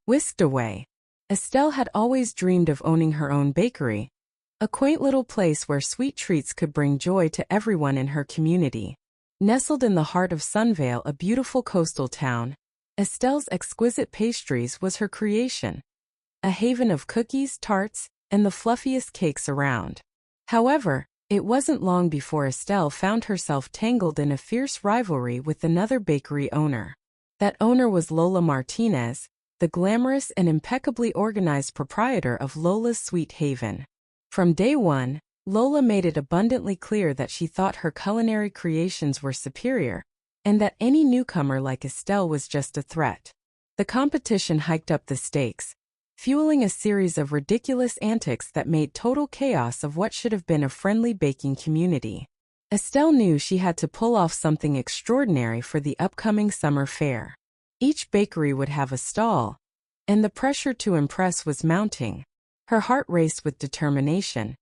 Whisked away. Estelle had always dreamed of owning her own bakery, a quaint little place where sweet treats could bring joy to everyone in her community. Nestled in the heart of Sunvale, a beautiful coastal town, Estelle's exquisite pastries was her creation, a haven of cookies, tarts, and the fluffiest cakes around. However, it wasn't long before Estelle found herself tangled in a fierce rivalry with another bakery owner. That owner was Lola Martinez, the glamorous and impeccably organized proprietor of Lola's Sweet Haven. From day one, Lola made it abundantly clear that she thought her culinary creations were superior, and that any newcomer like Estelle was just a threat. The competition hiked up the stakes, fueling a series of ridiculous antics that made total chaos of what should have been a friendly baking community. Estelle knew she had to pull off something extraordinary for the upcoming summer fair. Each bakery would have a stall, and the pressure to impress was mounting. Her heart raced with determination.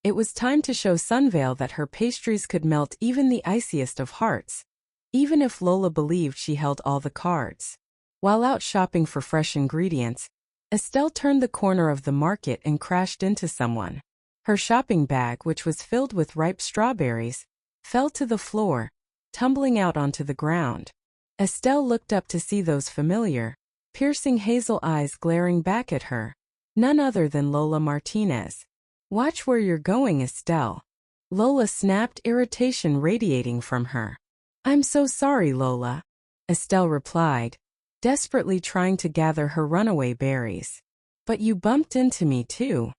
It was time to show Sunvale that her pastries could melt even the iciest of hearts, even if Lola believed she held all the cards. While out shopping for fresh ingredients, Estelle turned the corner of the market and crashed into someone. Her shopping bag, which was filled with ripe strawberries, fell to the floor, tumbling out onto the ground. Estelle looked up to see those familiar, piercing hazel eyes glaring back at her. None other than Lola Martinez. "Watch where you're going, Estelle." Lola snapped, irritation radiating from her. "I'm so sorry, Lola," Estelle replied, desperately trying to gather her runaway berries. "But you bumped into me too."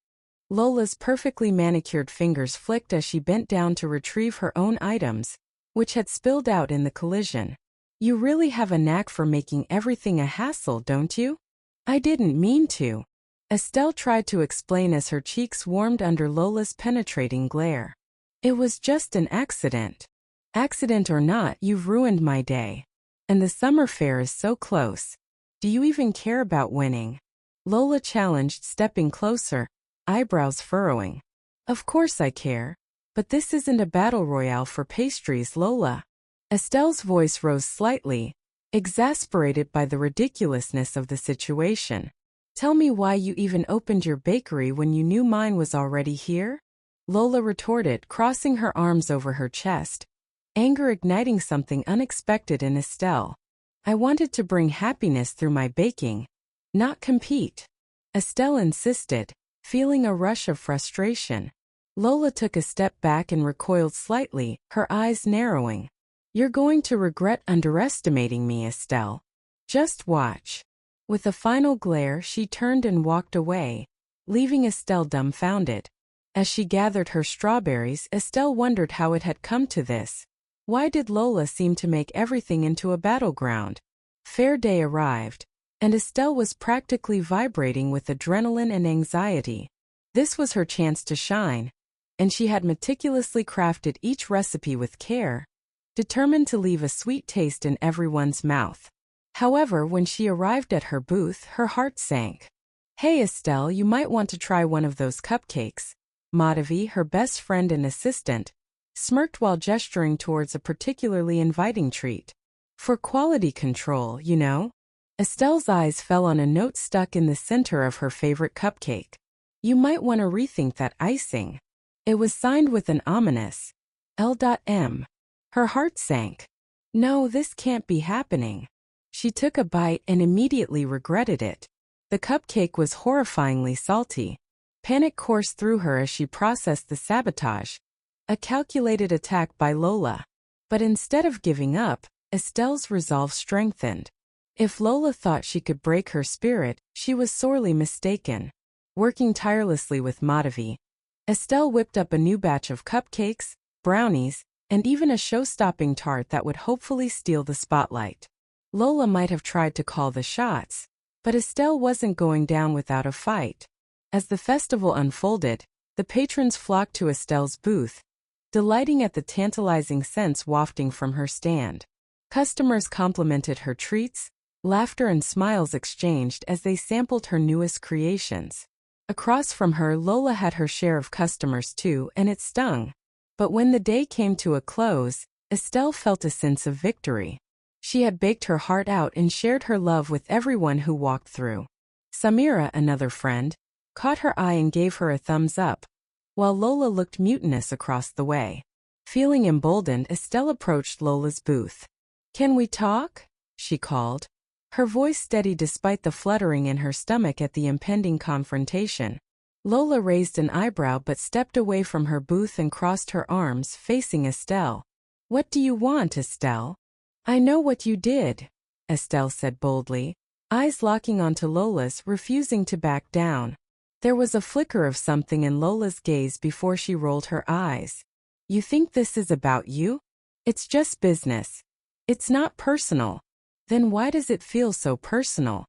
Lola's perfectly manicured fingers flicked as she bent down to retrieve her own items, which had spilled out in the collision. "You really have a knack for making everything a hassle, don't you?" "I didn't mean to," Estelle tried to explain as her cheeks warmed under Lola's penetrating glare. "It was just an accident." "Accident or not, you've ruined my day. And the summer fair is so close. Do you even care about winning?" Lola challenged, stepping closer, eyebrows furrowing. "Of course I care. But this isn't a battle royale for pastries, Lola." Estelle's voice rose slightly, exasperated by the ridiculousness of the situation. "Tell me why you even opened your bakery when you knew mine was already here?" Lola retorted, crossing her arms over her chest, anger igniting something unexpected in Estelle. "I wanted to bring happiness through my baking, not compete," Estelle insisted, feeling a rush of frustration. Lola took a step back and recoiled slightly, her eyes narrowing. "You're going to regret underestimating me, Estelle. Just watch." With a final glare, she turned and walked away, leaving Estelle dumbfounded. As she gathered her strawberries, Estelle wondered how it had come to this. Why did Lola seem to make everything into a battleground? Fair day arrived, and Estelle was practically vibrating with adrenaline and anxiety. This was her chance to shine, and she had meticulously crafted each recipe with care, determined to leave a sweet taste in everyone's mouth. However, when she arrived at her booth, her heart sank. "Hey Estelle, you might want to try one of those cupcakes." Madhavi, her best friend and assistant, smirked while gesturing towards a particularly inviting treat. "For quality control, you know." Estelle's eyes fell on a note stuck in the center of her favorite cupcake. "You might want to rethink that icing." It was signed with an ominous L.M. Her heart sank. "No, this can't be happening." She took a bite and immediately regretted it. The cupcake was horrifyingly salty. Panic coursed through her as she processed the sabotage, a calculated attack by Lola. But instead of giving up, Estelle's resolve strengthened. If Lola thought she could break her spirit, she was sorely mistaken. Working tirelessly with Madhavi, Estelle whipped up a new batch of cupcakes, brownies, and even a show-stopping tart that would hopefully steal the spotlight. Lola might have tried to call the shots, but Estelle wasn't going down without a fight. As the festival unfolded, the patrons flocked to Estelle's booth, delighting at the tantalizing scents wafting from her stand. Customers complimented her treats, laughter and smiles exchanged as they sampled her newest creations. Across from her, Lola had her share of customers too, and it stung. But when the day came to a close, Estelle felt a sense of victory. She had baked her heart out and shared her love with everyone who walked through. Samira, another friend, caught her eye and gave her a thumbs up, while Lola looked mutinous across the way. Feeling emboldened, Estelle approached Lola's booth. "Can we talk?" she called. Her voice steady despite the fluttering in her stomach at the impending confrontation. Lola raised an eyebrow but stepped away from her booth and crossed her arms, facing Estelle. "What do you want, Estelle?" "I know what you did," Estelle said boldly, eyes locking onto Lola's, refusing to back down. There was a flicker of something in Lola's gaze before she rolled her eyes. "You think this is about you? It's just business. It's not personal." "Then why does it feel so personal?"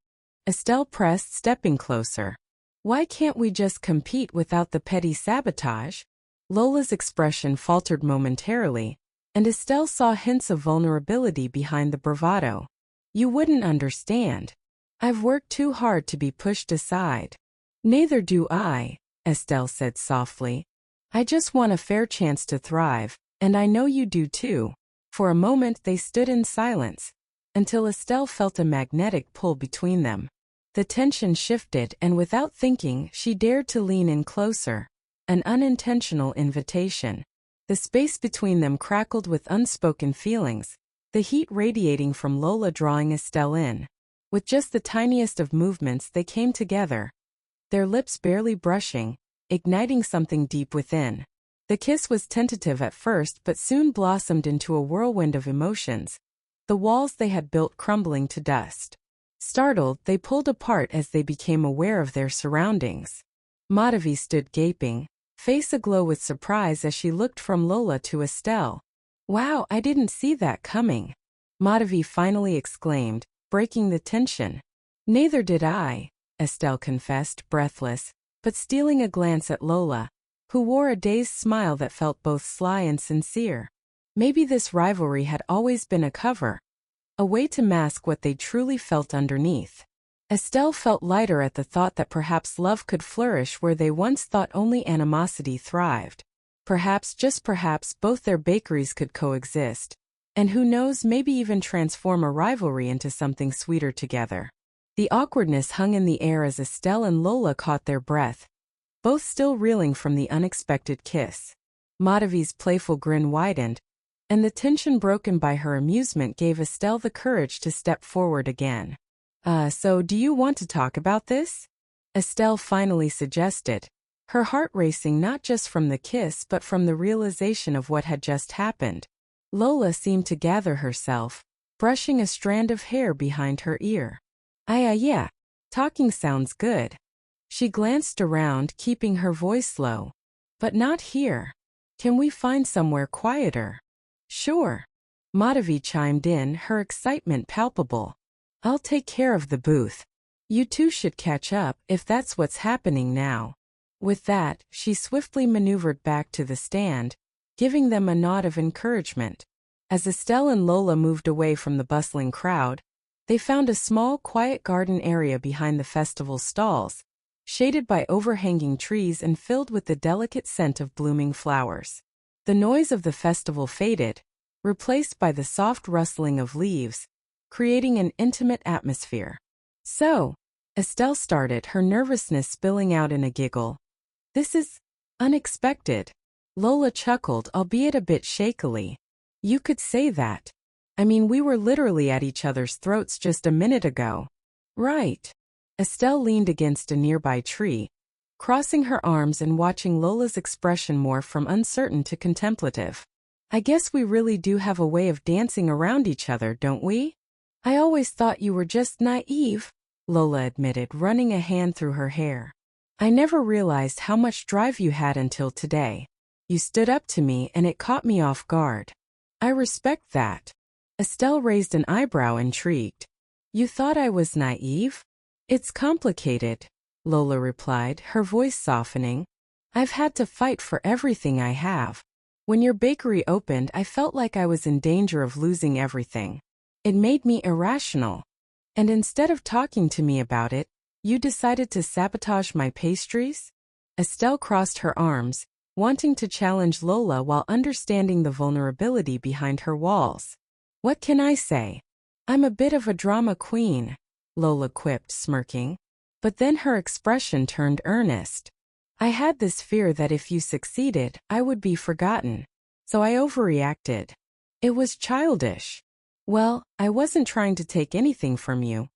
Estelle pressed, stepping closer. "Why can't we just compete without the petty sabotage?" Lola's expression faltered momentarily, and Estelle saw hints of vulnerability behind the bravado. "You wouldn't understand. I've worked too hard to be pushed aside." "Neither do I," Estelle said softly. "I just want a fair chance to thrive, and I know you do too." For a moment they stood in silence, until Estelle felt a magnetic pull between them. The tension shifted, and without thinking, she dared to lean in closer. An unintentional invitation. The space between them crackled with unspoken feelings, the heat radiating from Lola drawing Estelle in. With just the tiniest of movements they came together, their lips barely brushing, igniting something deep within. The kiss was tentative at first but soon blossomed into a whirlwind of emotions, the walls they had built crumbling to dust. Startled, they pulled apart as they became aware of their surroundings. Madhavi stood gaping, face aglow with surprise as she looked from Lola to Estelle. "Wow, I didn't see that coming," Madhavi finally exclaimed, breaking the tension. "Neither did I," Estelle confessed, breathless, but stealing a glance at Lola, who wore a dazed smile that felt both sly and sincere. Maybe this rivalry had always been a cover, a way to mask what they truly felt underneath. Estelle felt lighter at the thought that perhaps love could flourish where they once thought only animosity thrived. Perhaps, just perhaps, both their bakeries could coexist, and who knows, maybe even transform a rivalry into something sweeter together. The awkwardness hung in the air as Estelle and Lola caught their breath, both still reeling from the unexpected kiss. Madhavi's playful grin widened, and the tension broken by her amusement gave Estelle the courage to step forward again. So do you want to talk about this?" Estelle finally suggested, her heart racing not just from the kiss but from the realization of what had just happened. Lola seemed to gather herself, brushing a strand of hair behind her ear. Yeah, talking sounds good." She glanced around, keeping her voice low. "But not here. Can we find somewhere quieter?" "Sure." Madhavi chimed in, her excitement palpable. "I'll take care of the booth. You two should catch up, if that's what's happening now." With that, she swiftly maneuvered back to the stand, giving them a nod of encouragement. As Estelle and Lola moved away from the bustling crowd, they found a small, quiet garden area behind the festival stalls, shaded by overhanging trees and filled with the delicate scent of blooming flowers. The noise of the festival faded, replaced by the soft rustling of leaves, creating an intimate atmosphere. "So," Estelle started, her nervousness spilling out in a giggle. "This is unexpected." Lola chuckled, albeit a bit shakily. "You could say that. I mean, we were literally at each other's throats just a minute ago." "Right." Estelle leaned against a nearby tree, crossing her arms and watching Lola's expression morph from uncertain to contemplative. "I guess we really do have a way of dancing around each other, don't we?" "I always thought you were just naive," Lola admitted, running a hand through her hair. "I never realized how much drive you had until today. You stood up to me and it caught me off guard." "I respect that." Estelle raised an eyebrow, intrigued. "You thought I was naive?" "It's complicated," Lola replied, her voice softening. "I've had to fight for everything I have. When your bakery opened, I felt like I was in danger of losing everything. It made me irrational. And instead of talking to me about it, you decided to sabotage my pastries?" Estelle crossed her arms, wanting to challenge Lola while understanding the vulnerability behind her walls. "What can I say? I'm a bit of a drama queen," Lola quipped, smirking. But then her expression turned earnest. I had this fear that if you succeeded, I would be forgotten. So I overreacted. It was childish. Well, I wasn't trying to take anything from you.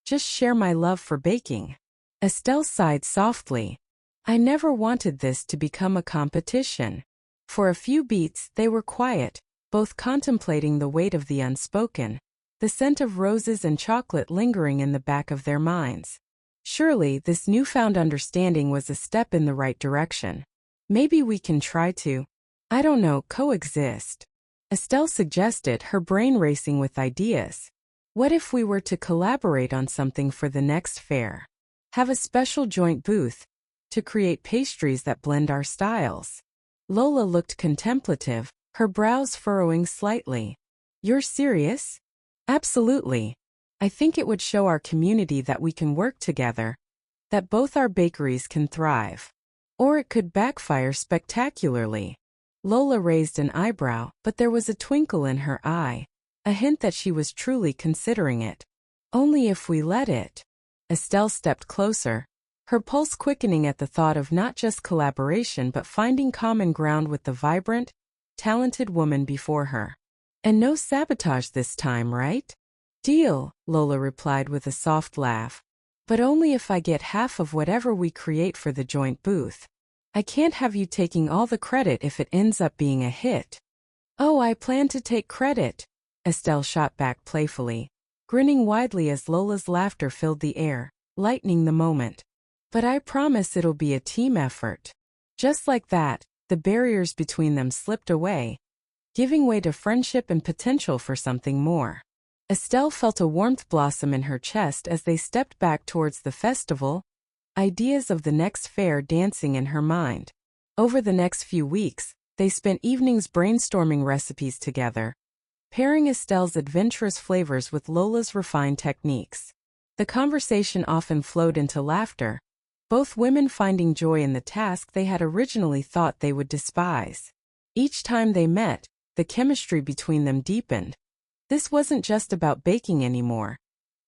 Just share my love for baking. Estelle sighed softly. I never wanted this to become a competition. For a few beats, they were quiet, both contemplating the weight of the unspoken, the scent of roses and chocolate lingering in the back of their minds. Surely, this newfound understanding was a step in the right direction. Maybe we can try to, I don't know, coexist. Estelle suggested, her brain racing with ideas. What if we were to collaborate on something for the next fair? Have a special joint booth to create pastries that blend our styles. Lola looked contemplative, her brows furrowing slightly. You're serious? Absolutely. I think it would show our community that we can work together, that both our bakeries can thrive. Or it could backfire spectacularly. Lola raised an eyebrow, but there was a twinkle in her eye, a hint that she was truly considering it. Only if we let it. Estelle stepped closer, her pulse quickening at the thought of not just collaboration but finding common ground with the vibrant, talented woman before her. And no sabotage this time, right? Deal, Lola replied with a soft laugh. But only if I get half of whatever we create for the joint booth. I can't have you taking all the credit if it ends up being a hit. Oh, I plan to take credit, Estelle shot back playfully, grinning widely as Lola's laughter filled the air, lightening the moment. But I promise it'll be a team effort. Just like that, the barriers between them slipped away, giving way to friendship and potential for something more. Estelle felt a warmth blossom in her chest as they stepped back towards the festival, ideas of the next fair dancing in her mind. Over the next few weeks, they spent evenings brainstorming recipes together, pairing Estelle's adventurous flavors with Lola's refined techniques. The conversation often flowed into laughter, both women finding joy in the task they had originally thought they would despise. Each time they met, the chemistry between them deepened. This wasn't just about baking anymore.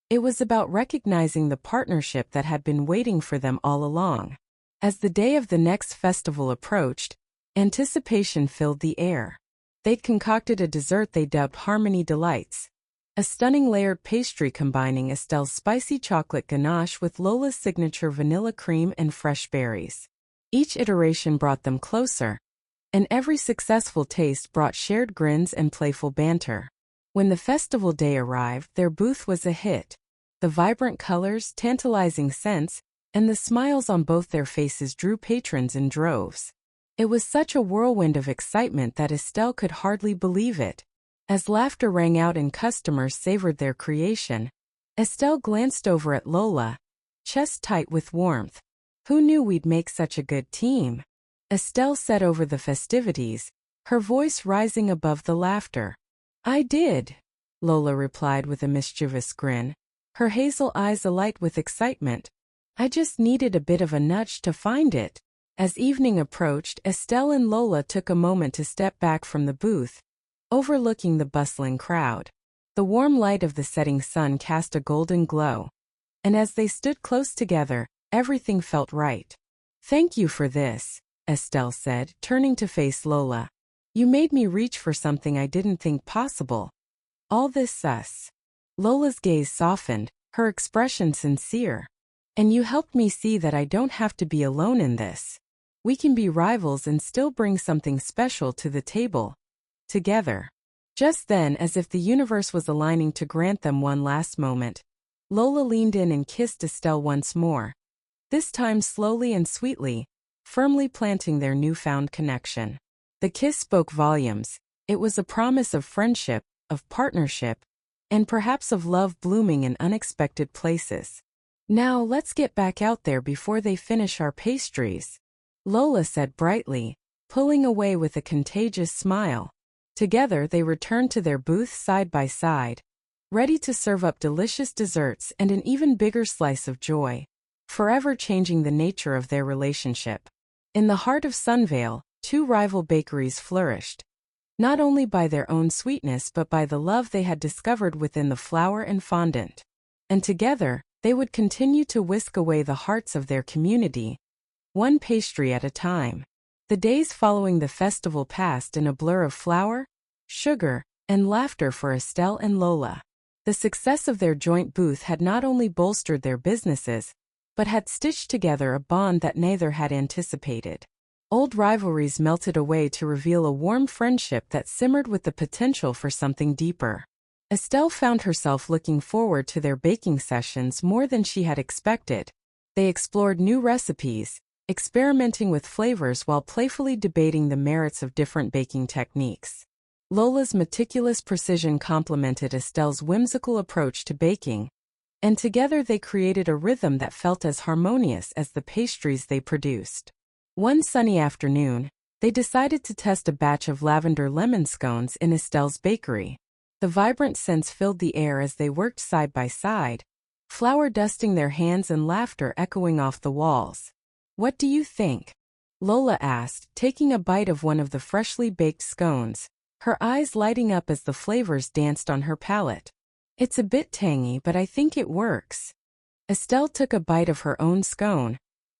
It was about recognizing the partnership that had been waiting for them all along. As the day of the next festival approached, anticipation filled the air. They'd concocted a dessert they dubbed Harmony Delights, a stunning layered pastry combining Estelle's spicy chocolate ganache with Lola's signature vanilla cream and fresh berries. Each iteration brought them closer, and every successful taste brought shared grins and playful banter. When the festival day arrived, their booth was a hit. The vibrant colors, tantalizing scents, and the smiles on both their faces drew patrons in droves. It was such a whirlwind of excitement that Estelle could hardly believe it. As laughter rang out and customers savored their creation, Estelle glanced over at Lola, chest tight with warmth. Who knew we'd make such a good team? Estelle said over the festivities, her voice rising above the laughter. I did, Lola replied with a mischievous grin, her hazel eyes alight with excitement. I just needed a bit of a nudge to find it. As evening approached, Estelle and Lola took a moment to step back from the booth, overlooking the bustling crowd. The warm light of the setting sun cast a golden glow, and as they stood close together, everything felt right. Thank you for this, Estelle said, turning to face Lola. You made me reach for something I didn't think possible. All this sus. Lola's gaze softened, her expression sincere. And you helped me see that I don't have to be alone in this. We can be rivals and still bring something special to the table. Together. Just then, as if the universe was aligning to grant them one last moment, Lola leaned in and kissed Estelle once more. This time slowly and sweetly, firmly planting their newfound connection. The kiss spoke volumes. It was a promise of friendship, of partnership, and perhaps of love blooming in unexpected places. Now let's get back out there before they finish our pastries, Lola said brightly, pulling away with a contagious smile. Together they returned to their booth side by side, ready to serve up delicious desserts and an even bigger slice of joy, forever changing the nature of their relationship. In the heart of Sunvale, two rival bakeries flourished, not only by their own sweetness but by the love they had discovered within the flour and fondant. And together, They would continue to whisk away the hearts of their community, one pastry at a time. The days following the festival passed in a blur of flour, sugar, and laughter for Estelle and Lola. The success of their joint booth had not only bolstered their businesses, but had stitched together a bond that neither had anticipated. Old rivalries melted away to reveal a warm friendship that simmered with the potential for something deeper. Estelle found herself looking forward to their baking sessions more than she had expected. They explored new recipes, experimenting with flavors while playfully debating the merits of different baking techniques. Lola's meticulous precision complemented Estelle's whimsical approach to baking, and together they created a rhythm that felt as harmonious as the pastries they produced. One sunny afternoon, they decided to test a batch of lavender lemon scones in Estelle's bakery. The vibrant scents filled the air as they worked side by side, flour dusting their hands and laughter echoing off the walls. "What do you think?" Lola asked, taking a bite of one of the freshly baked scones, her eyes lighting up as the flavors danced on her palate. "It's a bit tangy, but I think it works." Estelle took a bite of her own scone,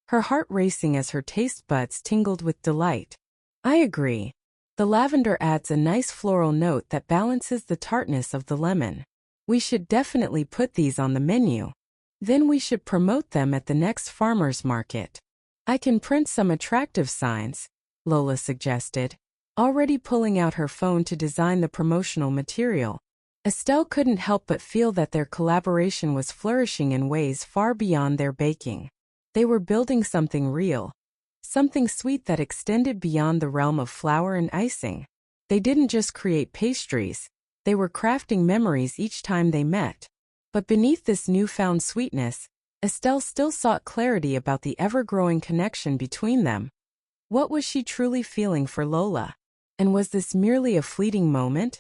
her heart racing as her taste buds tingled with delight. "I agree. The lavender adds a nice floral note that balances the tartness of the lemon. We should definitely put these on the menu. Then we should promote them at the next farmer's market. I can print some attractive signs," Lola suggested, already pulling out her phone to design the promotional material. Estelle couldn't help but feel that their collaboration was flourishing in ways far beyond their baking. They were building something real, something sweet that extended beyond the realm of flour and icing. They didn't just create pastries, they were crafting memories each time they met. But beneath this newfound sweetness, Estelle still sought clarity about the ever-growing connection between them. What was she truly feeling for Lola? And was this merely a fleeting moment?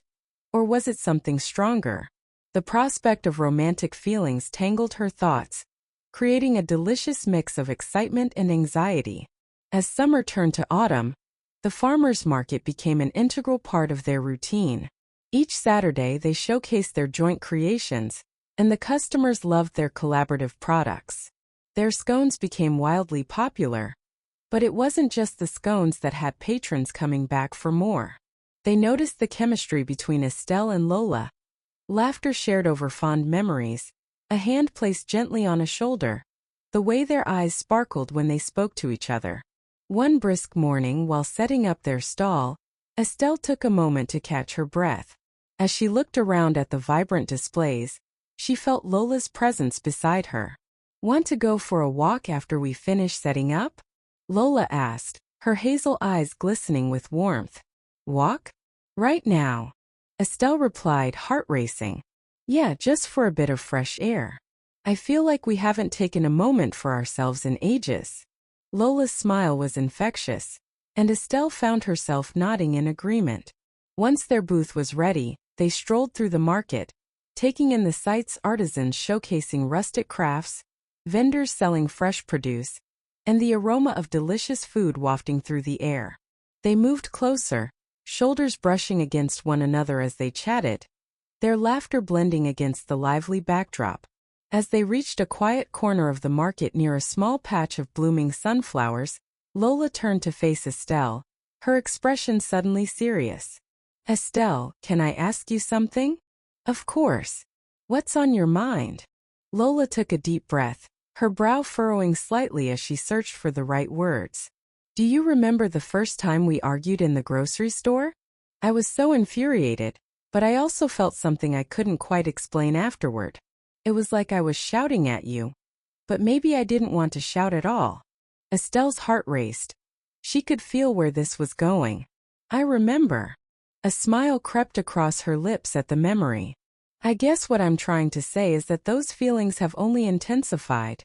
Or was it something stronger? The prospect of romantic feelings tangled her thoughts, creating a delicious mix of excitement and anxiety. As summer turned to autumn, the farmers' market became an integral part of their routine. Each Saturday they showcased their joint creations, and the customers loved their collaborative products. Their scones became wildly popular. But it wasn't just the scones that had patrons coming back for more. They noticed the chemistry between Estelle and Lola. Laughter shared over fond memories, a hand placed gently on a shoulder, the way their eyes sparkled when they spoke to each other. One brisk morning while setting up their stall, Estelle took a moment to catch her breath. As she looked around at the vibrant displays, she felt Lola's presence beside her. "Want to go for a walk after we finish setting up?" Lola asked, her hazel eyes glistening with warmth. "Walk? Right now?" Estelle replied, heart racing. "Yeah, just for a bit of fresh air. I feel like we haven't taken a moment for ourselves in ages." Lola's smile was infectious, and Estelle found herself nodding in agreement. Once their booth was ready, they strolled through the market, taking in the sights: artisans showcasing rustic crafts, vendors selling fresh produce, and the aroma of delicious food wafting through the air. They moved closer, shoulders brushing against one another as they chatted, their laughter blending against the lively backdrop. As they reached a quiet corner of the market near a small patch of blooming sunflowers, Lola turned to face Estelle, her expression suddenly serious. "Estelle, can I ask you something?" "Of course. What's on your mind?" Lola took a deep breath, her brow furrowing slightly as she searched for the right words. "Do you remember the first time we argued in the grocery store? I was so infuriated, but I also felt something I couldn't quite explain afterward. It was like I was shouting at you, but maybe I didn't want to shout at all." Estelle's heart raced. She could feel where this was going. "I remember." A smile crept across her lips at the memory. "I guess what I'm trying to say is that those feelings have only intensified,"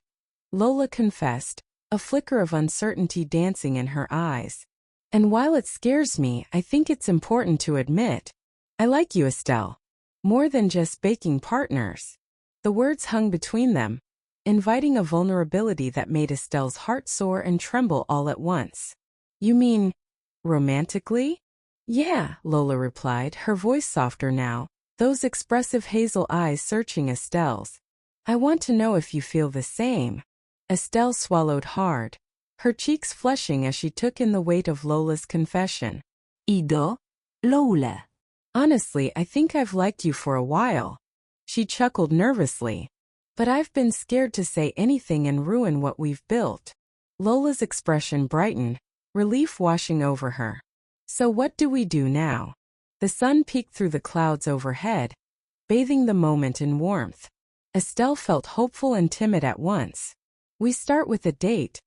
Lola confessed, a flicker of uncertainty dancing in her eyes. "And while it scares me, I think it's important to admit, I like you, Estelle. More than just baking partners." The words hung between them, inviting a vulnerability that made Estelle's heart soar and tremble all at once. "You mean, romantically?" "Yeah," Lola replied, her voice softer now, those expressive hazel eyes searching Estelle's. I want to know if you feel the same. Estelle swallowed hard, her cheeks flushing as she took in the weight of Lola's confession. Ido, Lola. Honestly, I think I've liked you for a while. She chuckled nervously. But I've been scared to say anything and ruin what we've built. Lola's expression brightened, relief washing over her. So what do we do now? The sun peeked through the clouds overhead, bathing the moment in warmth. Estelle felt hopeful and timid at once. We start with a date.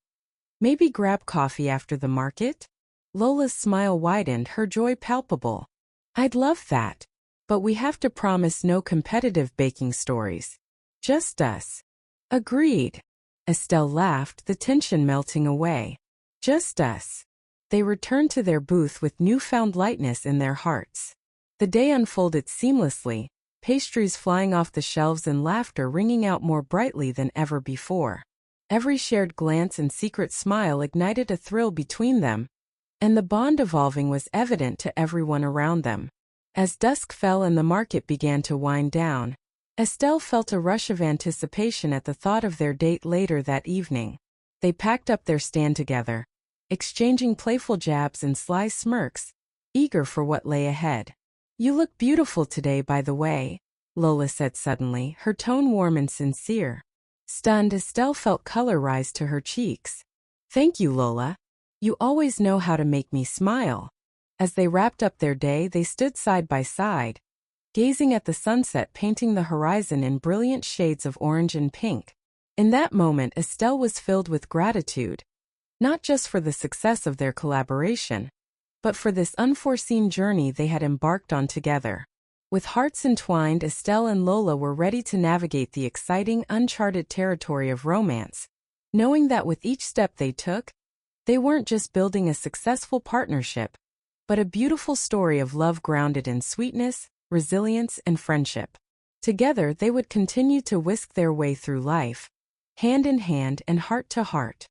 Maybe grab coffee after the market? Lola's smile widened, her joy palpable. I'd love that. But we have to promise no competitive baking stories. Just us. Agreed. Estelle laughed, the tension melting away. Just us. They returned to their booth with newfound lightness in their hearts. The day unfolded seamlessly, pastries flying off the shelves and laughter ringing out more brightly than ever before. Every shared glance and secret smile ignited a thrill between them, and the bond evolving was evident to everyone around them. As dusk fell and the market began to wind down, Estelle felt a rush of anticipation at the thought of their date later that evening. They packed up their stand together, exchanging playful jabs and sly smirks, eager for what lay ahead. You look beautiful today, by the way, Lola said suddenly, her tone warm and sincere. Stunned, Estelle felt color rise to her cheeks. Thank you, Lola. You always know how to make me smile. As they wrapped up their day, they stood side by side, gazing at the sunset painting the horizon in brilliant shades of orange and pink. In that moment, Estelle was filled with gratitude, not just for the success of their collaboration, but for this unforeseen journey they had embarked on together. With hearts entwined, Estelle and Lola were ready to navigate the exciting, uncharted territory of romance, knowing that with each step they took, they weren't just building a successful partnership, but a beautiful story of love grounded in sweetness, resilience, and friendship. Together, they would continue to whisk their way through life, hand in hand and heart to heart.